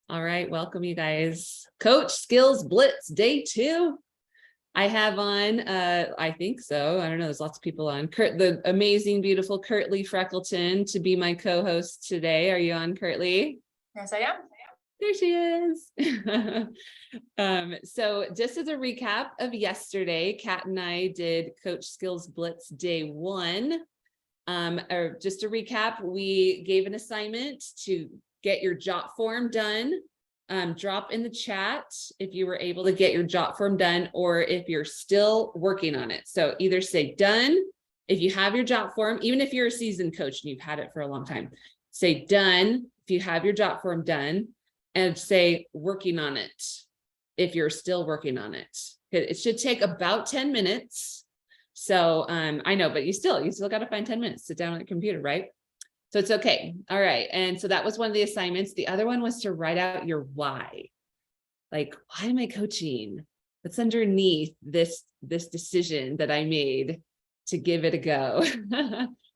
All right, welcome you guys. Coach Skills Blitz Day 2. I have on, I think so, I don't know, there's lots of people on. Kurt, the amazing, beautiful Kurtley Freckleton to be my co-host today. Are you on, Kurtley? Yes, I am. There she is. So just as a recap of yesterday, Kat and I did Coach Skills Blitz Day 1. Or just to recap, we gave an assignment to get your Jotform done. Drop in the chat if you were able to get your Jotform done or if you're still working on it. So either say done if you have your Jotform, even if you're a seasoned coach and you've had it for a long time. Say done if you have your Jotform done, and say working on it if you're still working on it. It should take about 10 minutes. So I know, but you still got to find 10 minutes, sit down on the computer, right? So it's okay. All right. And so that was one of the assignments. The other one was to write out your why. Like, why am I coaching? What's underneath this decision that I made to give it a go?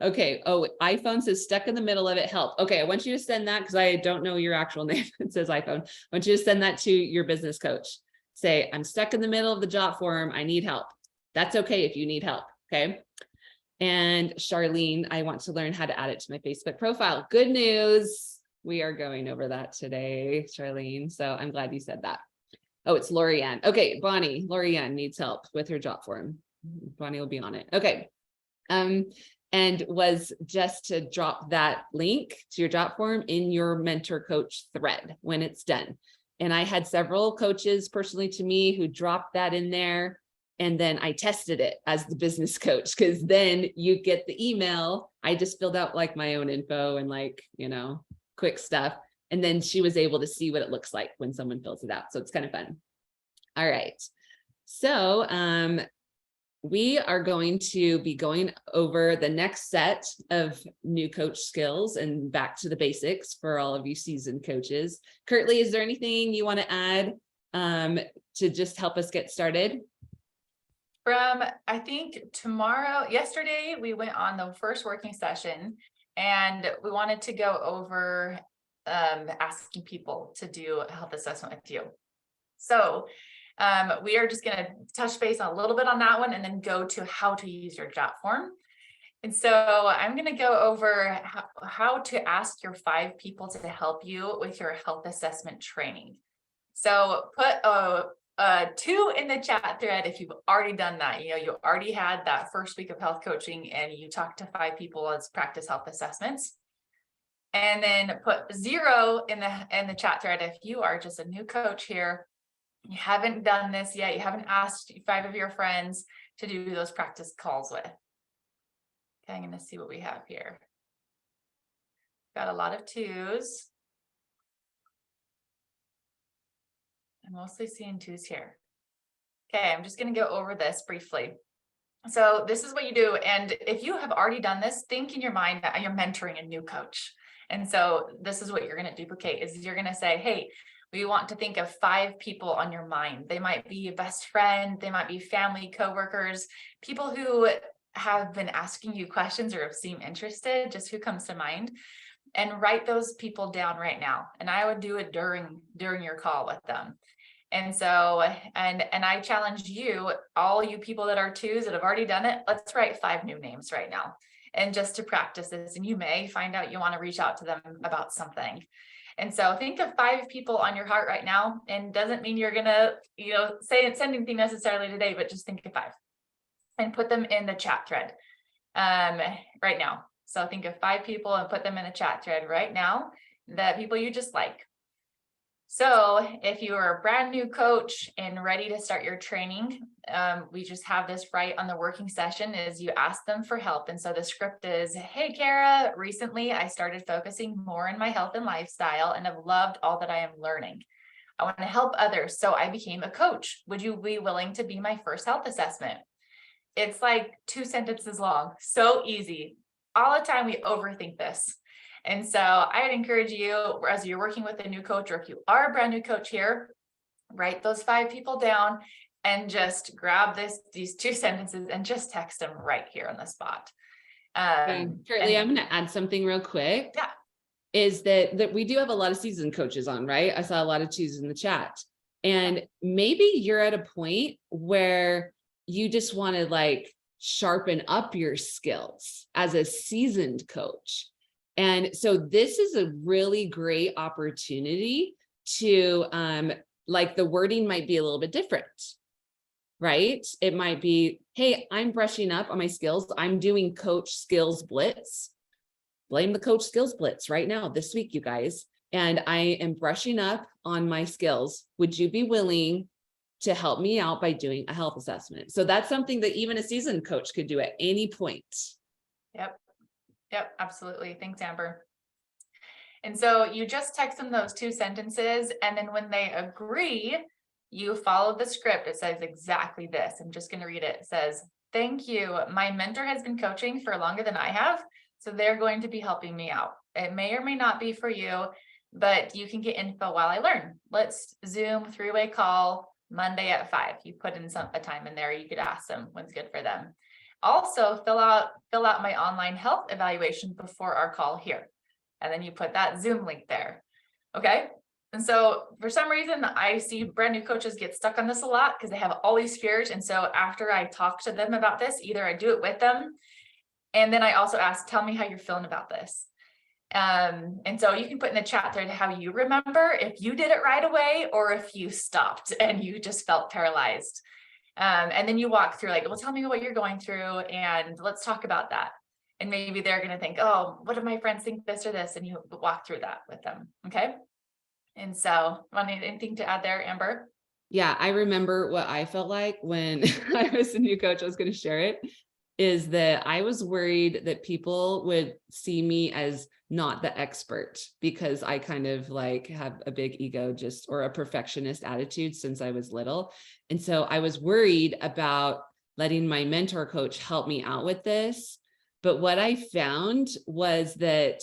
Okay. Oh, iPhone says stuck in the middle of it. Help. Okay. I want you to send that because I don't know your actual name. It says iPhone. I want you to send that to your business coach. Say, I'm stuck in the middle of the Jotform. I need help. That's okay if you need help. Okay. And Charlene, I want to learn how to add it to my Facebook profile. Good news. We are going over that today, Charlene. So I'm glad you said that. Oh, it's Lorianne. Okay, Bonnie, Lorianne needs help with her Jotform. Bonnie will be on it. Okay. And was just to drop that link to your Jotform in your mentor coach thread when it's done. And I had several coaches personally to me who dropped that in there. And then I tested it as the business coach, because then you get the email. I just filled out like my own info and like, quick stuff. And then she was able to see what it looks like when someone fills it out. So it's kind of fun. All right. So we are going to be going over the next set of new coach skills and back to the basics for all of you seasoned coaches. Kurtley, is there anything you want to add to just help us get started? I think yesterday we went on the first working session and we wanted to go over asking people to do a health assessment with you. So we are just going to touch base on a little bit on that one and then go to how to use your Jotform. And so I'm going to go over how to ask your 5 people to help you with your health assessment training. So put 2 in the chat thread if you've already done that. You already had that first week of health coaching and you talked to 5 people as practice health assessments. And then put 0 in the chat thread if you are just a new coach here. You haven't done this yet. You haven't asked 5 of your friends to do those practice calls with. Okay, I'm going to see what we have here. Got a lot of 2s. I'm mostly seeing 2s here. Okay, I'm just going to go over this briefly. So this is what you do. And if you have already done this, think in your mind that you're mentoring a new coach. And so this is what you're going to duplicate is you're going to say, hey, we want to think of 5 people on your mind. They might be a best friend. They might be family, coworkers, people who have been asking you questions or seem interested, just who comes to mind. And write those people down right now. And I would do it during your call with them. And so, and I challenge you, all you people that are 2s that have already done it, let's write 5 new names right now. And just to practice this, and you may find out you want to reach out to them about something. And so think of 5 people on your heart right now, and doesn't mean you're going to, send anything necessarily today, but just think of 5 and put them in the chat thread right now. So think of 5 people and put them in the chat thread right now, the people you just like. So if you are a brand new coach and ready to start your training, we just have this right on the working session is you ask them for help. And so the script is, hey, Kara, recently I started focusing more on my health and lifestyle and have loved all that I am learning. I want to help others. So I became a coach. Would you be willing to be my first health assessment? It's like 2 sentences long. So easy. All the time we overthink this. And so I would encourage you, as you're working with a new coach, or if you are a brand new coach here, write those 5 people down and just grab these 2 sentences and just text them right here on the spot. Currently, I'm going to add something real quick. Yeah. is that we do have a lot of seasoned coaches on, right? I saw a lot of twos in the chat. And maybe you're at a point where you just want to like sharpen up your skills as a seasoned coach. And so this is a really great opportunity to, like the wording might be a little bit different, right? It might be, hey, I'm brushing up on my skills. I'm doing Coach Skills Blitz. Blame the Coach Skills Blitz right now, this week, you guys. And I am brushing up on my skills. Would you be willing to help me out by doing a health assessment? So that's something that even a seasoned coach could do at any point. Yep, absolutely. Thanks, Amber. And so you just text them those 2 sentences, and then when they agree, you follow the script. It says exactly this. I'm just going to read it. It says, thank you. My mentor has been coaching for longer than I have, so they're going to be helping me out. It may or may not be for you, but you can get info while I learn. Let's Zoom 3-way call Monday at 5. You put in a time in there. You could ask them when's good for them. Also, fill out my online health evaluation before our call here. And then you put that Zoom link there. Okay. And so for some reason, I see brand new coaches get stuck on this a lot because they have all these fears. And so after I talk to them about this, either I do it with them, and then I also ask, tell me how you're feeling about this. And so you can put in the chat thread how you remember if you did it right away or if you stopped and you just felt paralyzed. And then you walk through like, well, tell me what you're going through and let's talk about that. And maybe they're going to think, oh, what do my friends think this or this? And you walk through that with them. Okay. And so anything to add there, Amber? Yeah, I remember what I felt like when I was a new coach. I was going to share it, is that I was worried that people would see me as not the expert because I kind of like have a big ego or a perfectionist attitude since I was little. And so I was worried about letting my mentor coach help me out with this. But what I found was that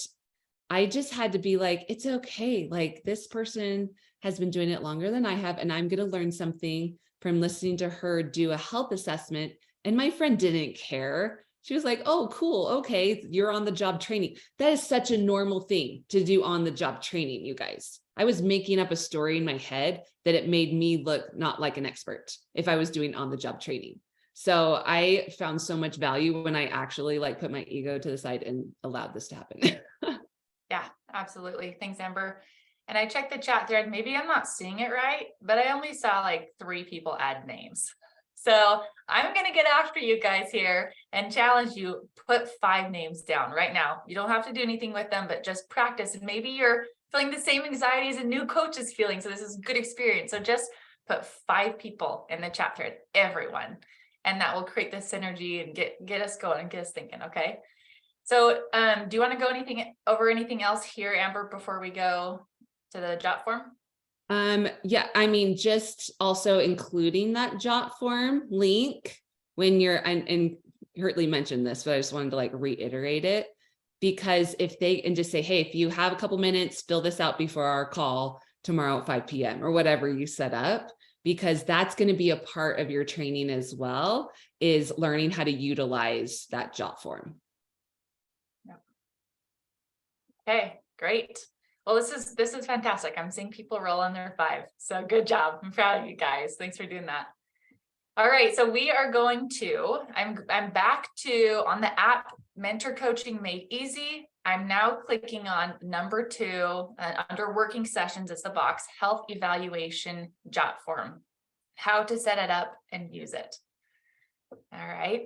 I just had to be like, it's okay. Like this person has been doing it longer than I have, and I'm going to learn something from listening to her do a health assessment. And my friend didn't care. She was like, oh, cool. Okay. You're on the job training. That is such a normal thing to do on the job training, you guys. I was making up a story in my head that it made me look not like an expert if I was doing on the job training. So I found so much value when I actually like put my ego to the side and allowed this to happen. Yeah, absolutely. Thanks, Amber. And I checked the chat thread. Maybe I'm not seeing it right, but I only saw like 3 people add names. So I'm going to get after you guys here and challenge you, put 5 names down right now. You don't have to do anything with them, but just practice. And maybe you're feeling the same anxiety as a new coach is feeling. So this is a good experience. So just put 5 people in the chat thread, everyone. And that will create this synergy and get us going and get us thinking. Okay. So do you want to go over anything else here, Amber, before we go to the Jotform? Yeah, I mean, just also including that Jotform link when you're, and Hartley mentioned this, but I just wanted to like reiterate it, because and just say, hey, if you have a couple minutes, fill this out before our call tomorrow at 5 p.m. or whatever you set up, because that's going to be a part of your training as well, is learning how to utilize that Jotform. Okay, great. Well, this is fantastic. I'm seeing people roll on their 5. So good job. I'm proud of you guys. Thanks for doing that. All right. So we are going to, I'm back to on the app, Mentor Coaching Made Easy. I'm now clicking on number 2 under working sessions. It's the box, health evaluation Jotform, how to set it up and use it. All right.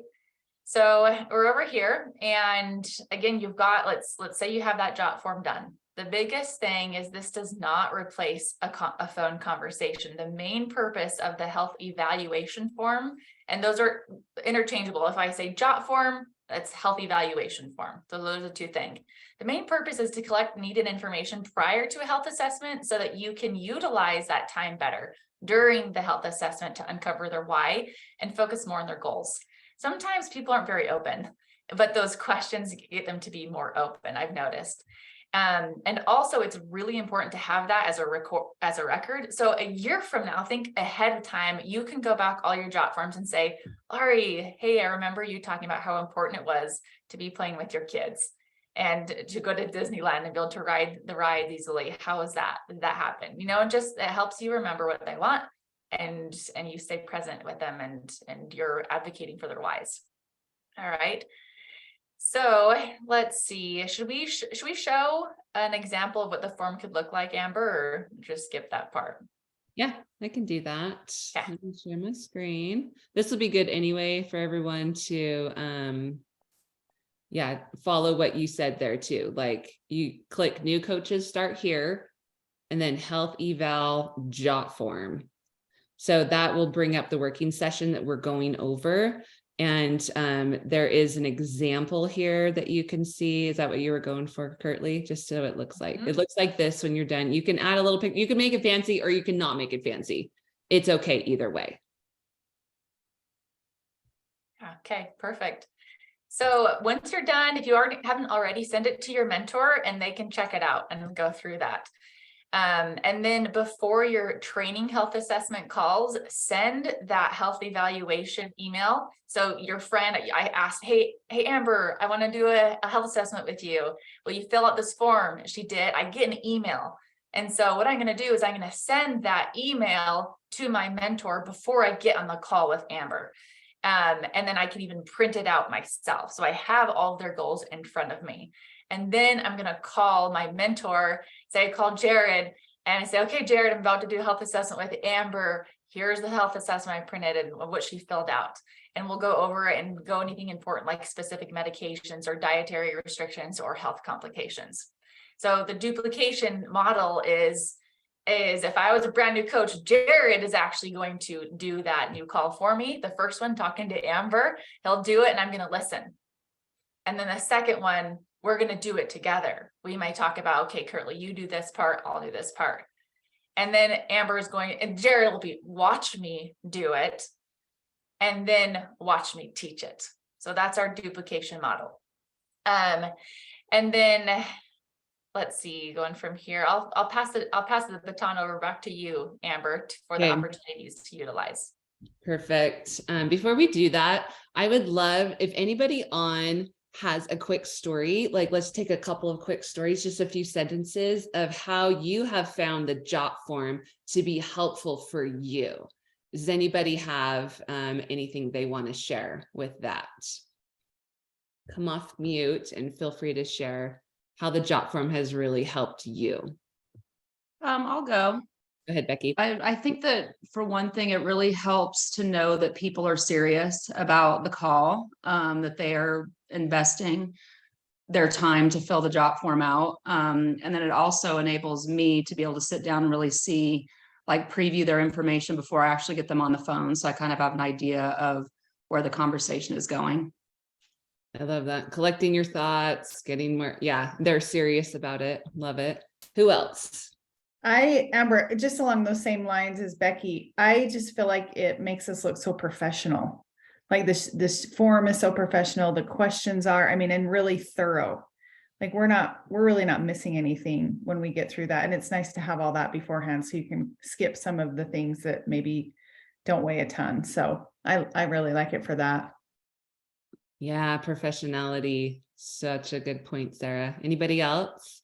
So we're over here, and again, you've got, let's say you have that Jotform done. The biggest thing is this does not replace a phone conversation. The main purpose of the health evaluation form, and those are interchangeable. If I say Jotform, that's health evaluation form. So those are 2 things. The main purpose is to collect needed information prior to a health assessment so that you can utilize that time better during the health assessment to uncover their why and focus more on their goals. Sometimes people aren't very open, but those questions get them to be more open, I've noticed. And also it's really important to have that as a record. So a year from now, think ahead of time, you can go back all your Jotforms and say, Ari, hey, I remember you talking about how important it was to be playing with your kids. and to go to Disneyland and be able to ride the rides easily. How is that? Did that happen? You know, and just it helps you remember what they want, and you stay present with them, and you're advocating for their whys. All right. So let's see. Should we show an example of what the form could look like, Amber, or just skip that part? Yeah, I can do that. Okay. Let me share my screen. This will be good anyway for everyone to yeah, follow what you said there too. Like you click new coaches, start here, and then health eval Jotform. So that will bring up the working session that we're going over. And there is an example here that you can see. Is that what you were going for, Curtly? Just so it looks like, it looks like this when you're done. You can add a little pic, you can make it fancy or you can not make it fancy. It's okay either way. Okay, perfect. So once you're done, if you haven't already, send it to your mentor and they can check it out and go through that. And then before your training health assessment calls, send that health evaluation email. So your friend, I asked, hey Amber, I want to do a health assessment with you. Will you fill out this form? She did. I get an email. And so what I'm going to do is I'm going to send that email to my mentor before I get on the call with Amber. And then I can even print it out myself. So I have all their goals in front of me. And then I'm going to call my mentor, say I call Jared, and I say, okay, Jared, I'm about to do a health assessment with Amber. Here's the health assessment I printed and what she filled out. And we'll go over it and go anything important like specific medications or dietary restrictions or health complications. So the duplication model is if I was a brand new coach, Jared is actually going to do that new call for me. The first one, talking to Amber, he'll do it and I'm going to listen. And then the second one, we're going to do it together. We might talk about, okay, Curtly, you do this part, I'll do this part. And then Amber is going, and Jared will watch me do it and then watch me teach it. So that's our duplication model. And then let's see, going from here, I'll pass the baton over back to you, Amber, for the opportunities to utilize. Perfect. Before we do that, I would love if anybody on has a quick story, like let's take a couple of quick stories, just a few sentences of how you have found the Jotform to be helpful for you. Does anybody have anything they want to share with that? Come off mute and feel free to share how the Jotform has really helped you. I'll go. Go ahead, Becky. I think that for one thing, it really helps to know that people are serious about the call, that they are investing their time to fill the Jotform out. And then it also enables me to be able to sit down and really see, like preview their information before I actually get them on the phone. So I kind of have an idea of where the conversation is going. I love that. Collecting your thoughts, getting more. Yeah, they're serious about it. Love it. Who else? Amber, just along those same lines as Becky, I just feel like it makes us look so professional. Like this form is so professional. The questions are, I mean, and really thorough. Like we're really not missing anything when we get through that. And it's nice to have all that beforehand so you can skip some of the things that maybe don't weigh a ton. So I really like it for that. Yeah, professionality. Such a good point, Sarah. Anybody else?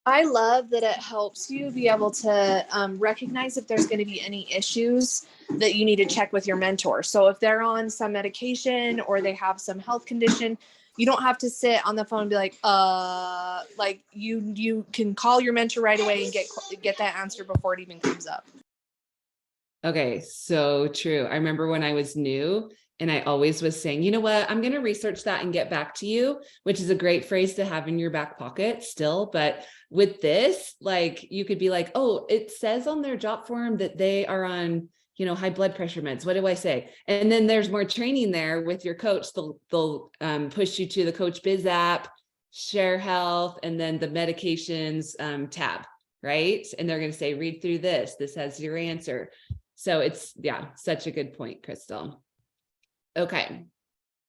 I love that it helps you be able to recognize if there's going to be any issues that you need to check with your mentor. So if they're on some medication or they have some health condition, you don't have to sit on the phone and be like you can call your mentor right away and get that answer before it even comes up. Okay, so true. I remember when I was new and I always was saying, you know what, I'm going to research that and get back to you, which is a great phrase to have in your back pocket still. But with this, like, you could be like, oh, it says on their Jotform that they are on, you know, high blood pressure meds. What do I say? And then there's more training there with your coach. They'll push you to the Coach Biz app, Share Health, and then the medications tab, right? And they're going to say, read through this. This has your answer. So it's, yeah, such a good point, Crystal. Okay,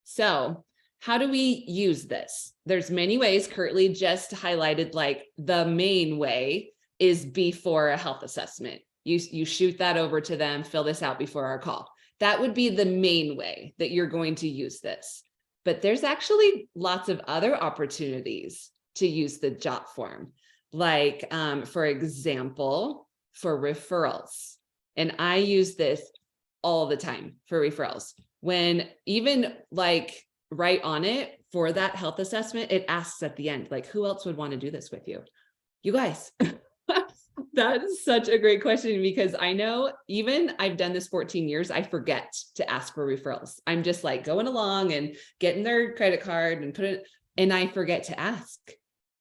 so how do we use this? There's many ways. Curtly just highlighted, like, the main way is before a health assessment. You shoot that over to them, fill this out before our call. That would be the main way that you're going to use this. But there's actually lots of other opportunities to use the Jotform. Like, for example, for referrals. And I use this all the time for referrals. When even like right on it for that health assessment, it asks at the end, like, who else would want to do this with you? You guys. That is such a great question, because I know even I've done this 14 years, I forget to ask for referrals. I'm just like going along and getting their credit card and put it, and I forget to ask.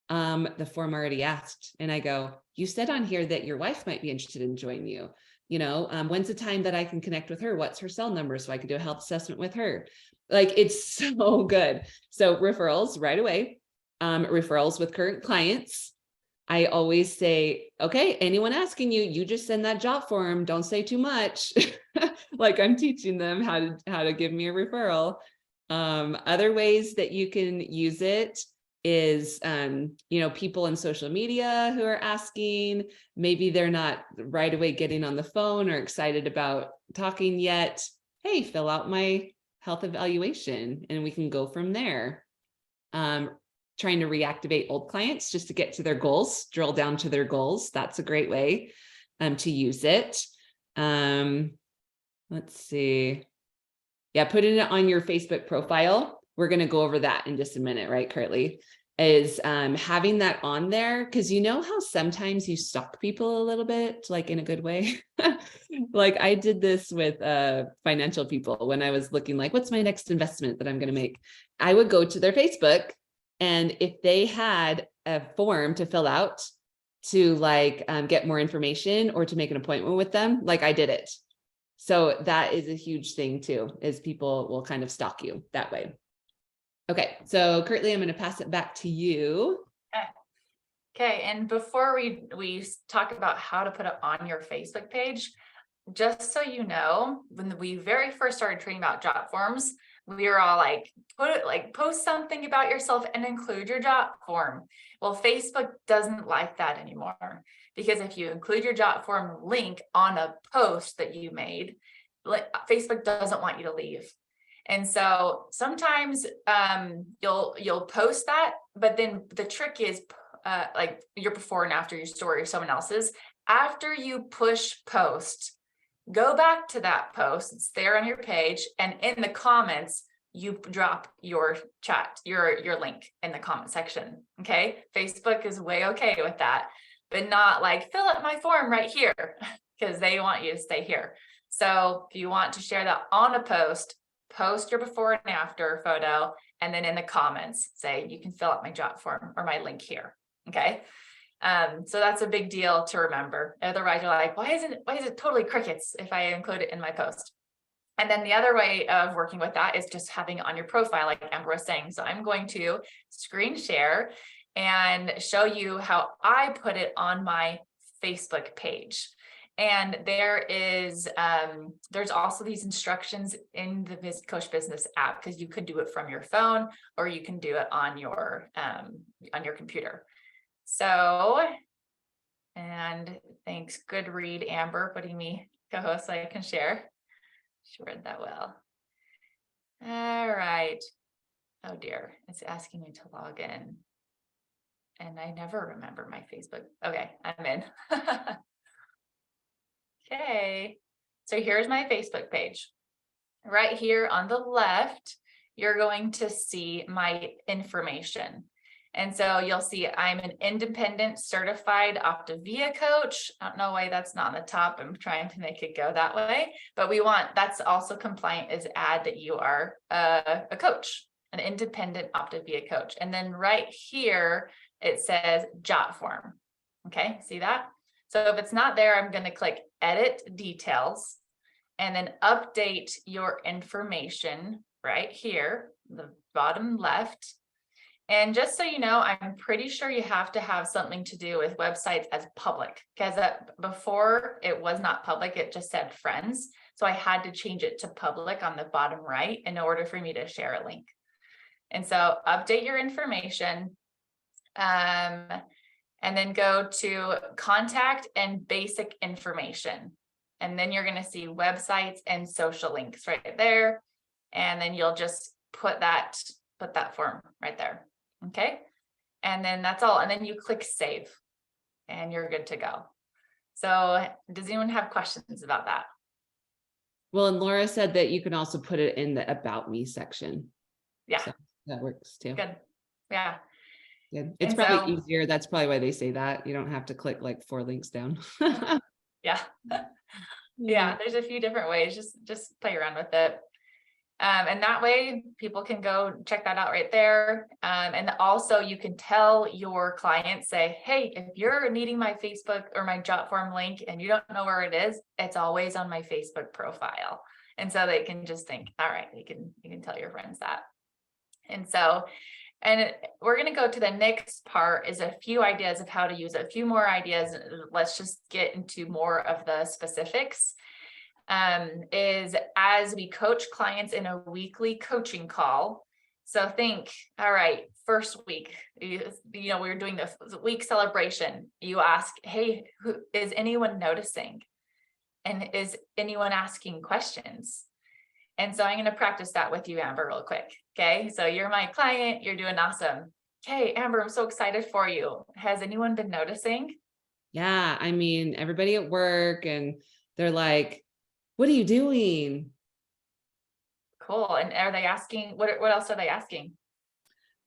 The form already asked, and I go, you said on here that your wife might be interested in joining you. You know, when's the time that I can connect with her? What's her cell number so I can do a health assessment with her? Like, it's so good. So referrals right away, referrals with current clients. I always say, okay, anyone asking you, you just send that Jotform. Don't say too much. Like, I'm teaching them how to give me a referral. Other ways that you can use it is, you know, people in social media who are asking, maybe they're not right away getting on the phone or excited about talking yet. Hey, fill out my health evaluation and we can go from there. Trying to reactivate old clients just to get to their goals, drill down to their goals. That's a great way to use it. Let's see. Yeah, putting it on your Facebook profile. We're going to go over that in just a minute, right, Curtly? Is having that on there, because you know how sometimes you stalk people a little bit, like in a good way. Like I did this with financial people when I was looking like, what's my next investment that I'm going to make? I would go to their Facebook, and if they had a form to fill out to like get more information or to make an appointment with them, like I did it. So that is a huge thing too, is people will kind of stalk you that way. Okay, so Curtly, I'm going to pass it back to you. Okay, and before we talk about how to put it on your Facebook page, just so you know, when we very first started training about Jotforms, we were all like, post something about yourself and include your Jotform. Well, Facebook doesn't like that anymore, because if you include your Jotform link on a post that you made, Facebook doesn't want you to leave. And so sometimes you'll post that, but then the trick is like your before and after your story or someone else's. After you push post, go back to that post. It's there on your page, and in the comments, you drop your chat, your link in the comment section. Okay, Facebook is way okay with that, but not like fill out my form right here, because they want you to stay here. So if you want to share that on a post your before and after photo, and then in the comments say you can fill out my Jotform or my link here. Okay. So that's a big deal to remember. Otherwise you're like, why is it totally crickets if I include it in my post? And then the other way of working with that is just having it on your profile, like Amber was saying. So I'm going to screen share and show you how I put it on my Facebook page. And there is, there's also these instructions in the Coach Business app, because you could do it from your phone or you can do it on your computer. So, and thanks, good read, Amber, putting me co-host so I can share. She read that well. All right. Oh dear, it's asking me to log in. And I never remember my Facebook. Okay, I'm in. Okay, so here's my Facebook page. Right here on the left, you're going to see my information. And so you'll see I'm an independent certified OPTAVIA coach. I don't know why that's not on the top. I'm trying to make it go that way, but that's also compliant is add that you are a coach, an independent OPTAVIA coach. And then right here, it says Jotform. Okay, see that? So if it's not there, I'm going to click edit details and then update your information right here, the bottom left. And just so you know, I'm pretty sure you have to have something to do with websites as public, because before it was not public, it just said friends. So I had to change it to public on the bottom right in order for me to share a link. And so update your information. And then go to contact and basic information. And then you're going to see websites and social links right there. And then you'll just put that form right there. Okay. And then that's all. And then you click save and you're good to go. So does anyone have questions about that? Well, and Laura said that you can also put it in the About Me section. Yeah, So that works too. good. Yeah. Good. It's And probably so- easier. That's probably why they say that. You don't have to click like 4 links down. Yeah. Yeah, there's a few different ways. Just play around with it. And that way people can go check that out right there. And also you can tell your clients, say, hey, if you're needing my Facebook or my Jotform link and you don't know where it is, it's always on my Facebook profile. And so they can just think, all right, you can tell your friends that. And so, we're going to go to the next part is a few ideas of how to use it, a few more ideas. Let's just get into more of the specifics. Is as we coach clients in a weekly coaching call. So think, all right, first week, we're doing the week celebration. You ask, hey, is anyone noticing? And is anyone asking questions? And so I'm going to practice that with you, Amber, real quick. Okay. So you're my client. You're doing awesome. Okay, Amber, I'm so excited for you. Has anyone been noticing? Yeah. I mean, everybody at work and they're like, what are you doing? Cool. And are they asking, what else are they asking?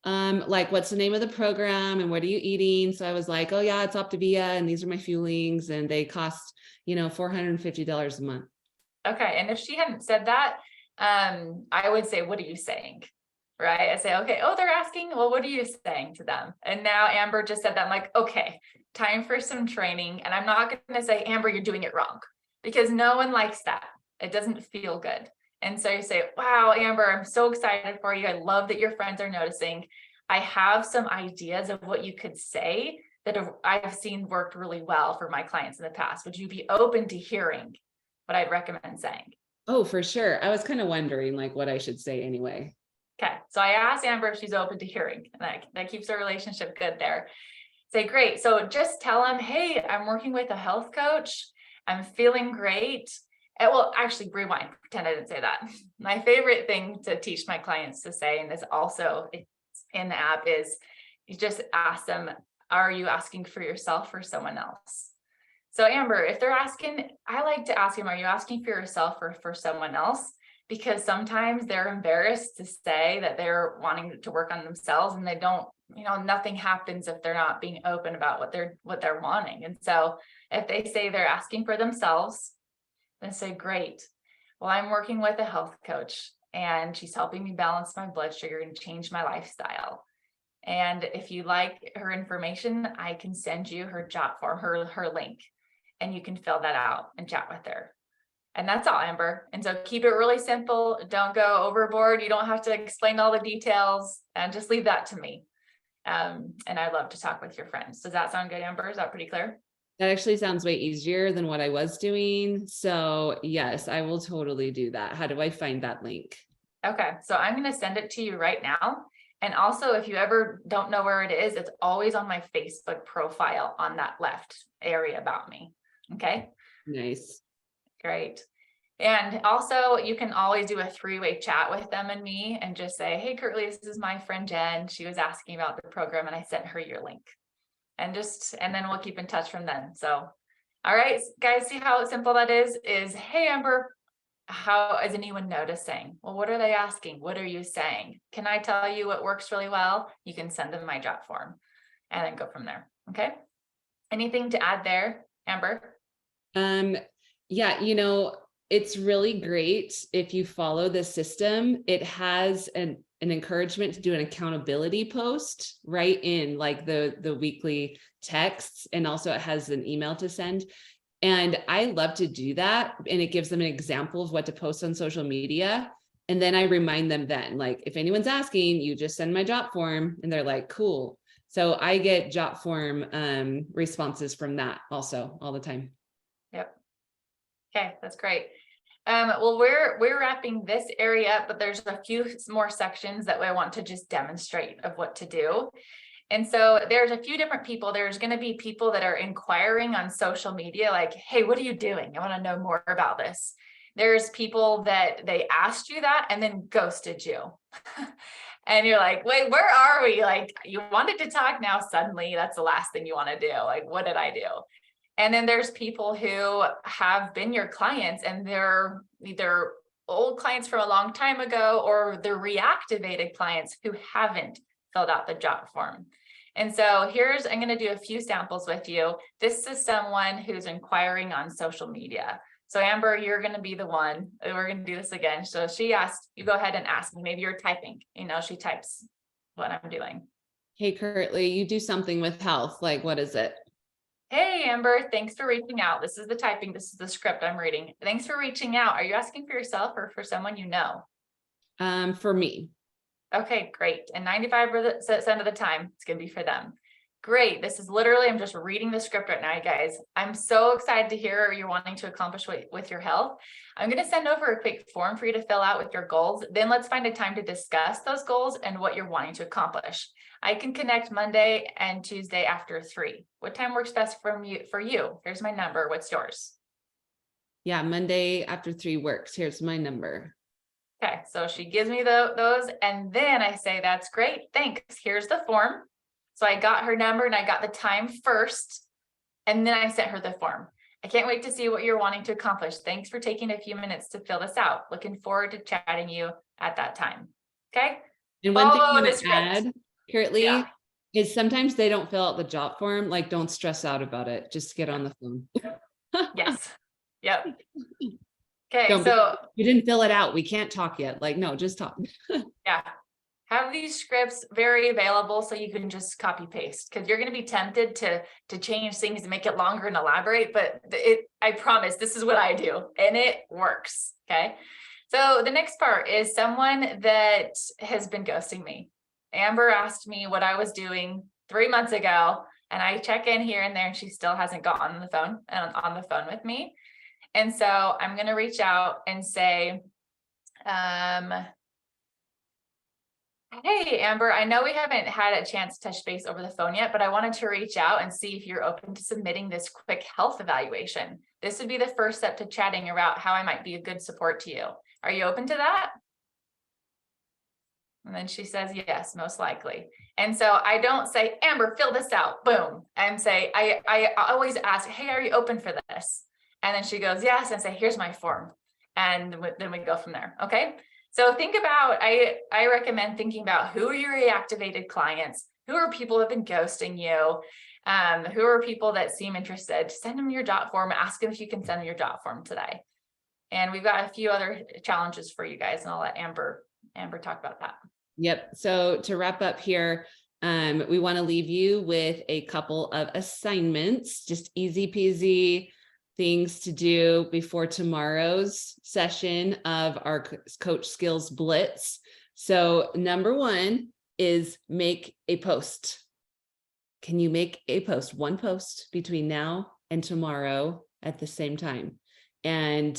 Like, what's the name of the program and what are you eating? So I was like, oh yeah, it's OPTAVIA and these are my fuelings and they cost, $450 a month. Okay. And if she hadn't said that, I would say, what are you saying? Right. I say, okay, oh, they're asking, well, what are you saying to them? And now Amber just said that. I'm like, okay, time for some training. And I'm not going to say, Amber, you're doing it wrong, because no one likes that. It doesn't feel good. And so you say, wow, Amber, I'm so excited for you. I love that your friends are noticing. I have some ideas of what you could say that I've seen worked really well for my clients in the past. Would you be open to hearing what I'd recommend saying? Oh, for sure. I was kind of wondering like what I should say anyway. Okay. So I asked Amber if she's open to hearing, and that keeps our relationship good there. Say, great. So just tell them, hey, I'm working with a health coach. I'm feeling great. Well, actually rewind, pretend I didn't say that. My favorite thing to teach my clients to say, and this also in the app, is you just ask them, are you asking for yourself or someone else? So Amber, if they're asking, I like to ask them, are you asking for yourself or for someone else? Because sometimes they're embarrassed to say that they're wanting to work on themselves, and they don't, nothing happens if they're not being open about what they're wanting. And so if they say they're asking for themselves, then say, great. Well, I'm working with a health coach and she's helping me balance my blood sugar and change my lifestyle. And if you like her information, I can send you her Jotform, her link, and you can fill that out and chat with her. And that's all, Amber. And so keep it really simple. Don't go overboard. You don't have to explain all the details, and just leave that to me. And I love to talk with your friends. Does that sound good, Amber? Is that pretty clear? That actually sounds way easier than what I was doing. So yes, I will totally do that. How do I find that link? Okay, so I'm going to send it to you right now. And also, if you ever don't know where it is, it's always on my Facebook profile on that left area about me. Okay. Nice. Great. And also you can always do a 3-way chat with them and me and just say, hey, Curtly, this is my friend Jen. She was asking about the program and I sent her your link. And then we'll keep in touch from then. So, all right, guys, see how simple that is, hey, Amber, how is anyone noticing? Well, what are they asking? What are you saying? Can I tell you what works really well? You can send them my Jotform and then go from there. Okay. Anything to add there, Amber? Yeah, it's really great if you follow the system. It has an encouragement to do an accountability post right in like the weekly texts. And also it has an email to send. And I love to do that. And it gives them an example of what to post on social media. And then I remind them then, like, if anyone's asking, you just send my Jotform, and they're like, cool. So I get Jotform responses from that also all the time. Yep. Okay, that's great. Well, we're wrapping this area up, but there's a few more sections that I want to just demonstrate of what to do. And so there's a few different people. There's going to be people that are inquiring on social media, like, hey, what are you doing? I want to know more about this. There's people that they asked you that and then ghosted you. And you're like, wait, where are we? Like, you wanted to talk, now suddenly that's the last thing you want to do. Like, what did I do? And then there's people who have been your clients and they're either old clients from a long time ago, or they're reactivated clients who haven't filled out the Jotform. And so I'm going to do a few samples with you. This is someone who's inquiring on social media. So Amber, you're going to be the one. We're going to do this again. So she asked, you go ahead and ask me, maybe you're typing, she types what I'm doing. Hey, Curtly, you do something with health. Like, what is it? Hey, Amber, thanks for reaching out. This is the typing. This is the script I'm reading. Thanks for reaching out. Are you asking for yourself or for someone you know? For me. Okay, great. And 95% of the time, it's going to be for them. Great. This is literally, I'm just reading the script right now, you guys. I'm so excited to hear you're wanting to accomplish with your health. I'm going to send over a quick form for you to fill out with your goals. Then let's find a time to discuss those goals and what you're wanting to accomplish. I can connect Monday and Tuesday after 3. What time works best for you? Here's my number. What's yours? Yeah, Monday after 3 works. Here's my number. Okay, so she gives me those, and then I say, that's great, thanks. Here's the form. So I got her number and I got the time first, and then I sent her the form. I can't wait to see what you're wanting to accomplish. Thanks for taking a few minutes to fill this out. Looking forward to chatting you at that time. Okay. And one thing I Follow want the to add, Curtly, Yeah. is sometimes they don't fill out the Jotform. Like, don't stress out about it. Just get on the phone. Yes. Yep. Okay. Don't So you didn't fill it out. We can't talk yet. Like, no, just talk. yeah. Have these scripts very available so you can just copy paste, because you're going to be tempted to change things and make it longer and elaborate, but I promise this is what I do and it works. Okay. So the next part is someone that has been ghosting me. Amber asked me what I was doing 3 months ago, and I check in here and there and she still hasn't gotten on the phone with me. And so I'm going to reach out and say, hey, Amber, I know we haven't had a chance to touch base over the phone yet, but I wanted to reach out and see if you're open to submitting this quick health evaluation. This would be the first step to chatting about how I might be a good support to you. Are you open to that? And then she says, yes, most likely. And so I don't say, Amber, fill this out, boom. And say, I always ask, hey, are you open for this? And then she goes, yes, and say, here's my form. And then we go from there. Okay. So think about, I recommend thinking about who are your reactivated clients, who are people who have been ghosting you, who are people that seem interested. Send them your Jotform, ask them if you can send them your Jotform today. And we've got a few other challenges for you guys, and I'll let Amber talk about that. Yep. So to wrap up here, we want to leave you with a couple of assignments, just easy peasy things to do before tomorrow's session of our Coach Skills Blitz. So number 1 is make a post. Can you make a post, one post between now and tomorrow at the same time? And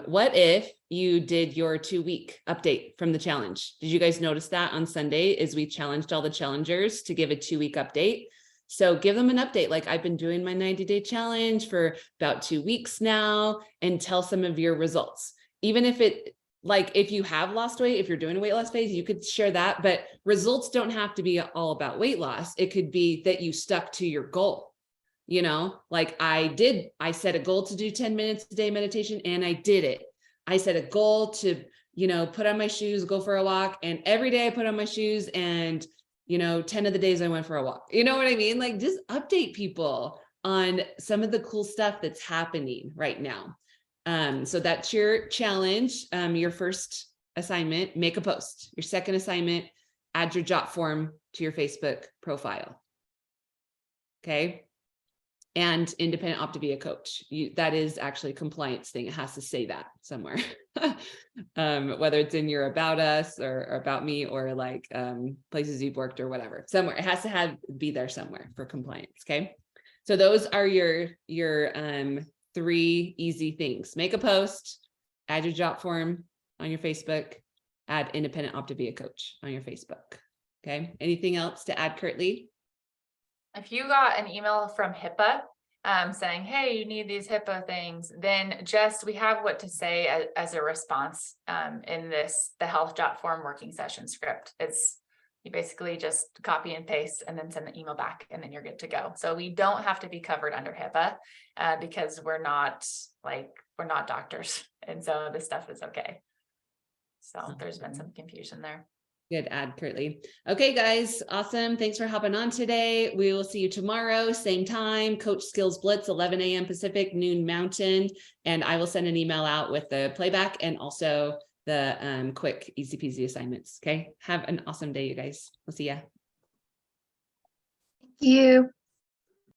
what if you did your 2-week update from the challenge? Did you guys notice that on Sunday is we challenged all the challengers to give a 2-week update? So give them an update. Like, I've been doing my 90-day challenge for about 2 weeks now, and tell some of your results. Even if if you have lost weight, if you're doing a weight loss phase, you could share that, but results don't have to be all about weight loss. It could be that you stuck to your goal. Like I set a goal to do 10 minutes a day meditation, and I did it. I set a goal to, put on my shoes, go for a walk. And every day I put on my shoes, and 10 of the days I went for a walk. You know what I mean? Like, just update people on some of the cool stuff that's happening right now. So that's your challenge. Your first assignment, make a post. Your second assignment, add your Jotform to your Facebook profile. Okay. And Independent OPTAVIA Coach. That is actually a compliance thing. It has to say that somewhere, whether it's in your about us or about me, or like places you've worked or whatever. Somewhere it has to be there somewhere for compliance. Okay, so those are your 3 easy things: make a post, add your Jotform on your Facebook, add Independent OPTAVIA Coach on your Facebook. Okay, anything else to add, Curtly? If you got an email from HIPAA saying, hey, you need these HIPAA things, then we have what to say as a response in the health Jotform working session script. It's You basically just copy and paste and then send the email back, and then you're good to go. So we don't have to be covered under HIPAA because we're not doctors. And so this stuff is okay. So there's been some confusion there. Good add, Curtly. Okay, guys, awesome. Thanks for hopping on today. We will see you tomorrow, same time, Coach Skills Blitz, 11 a.m. Pacific, noon Mountain. And I will send an email out with the playback and also the quick easy peasy assignments. Okay, have an awesome day, you guys. We'll see ya. Thank you.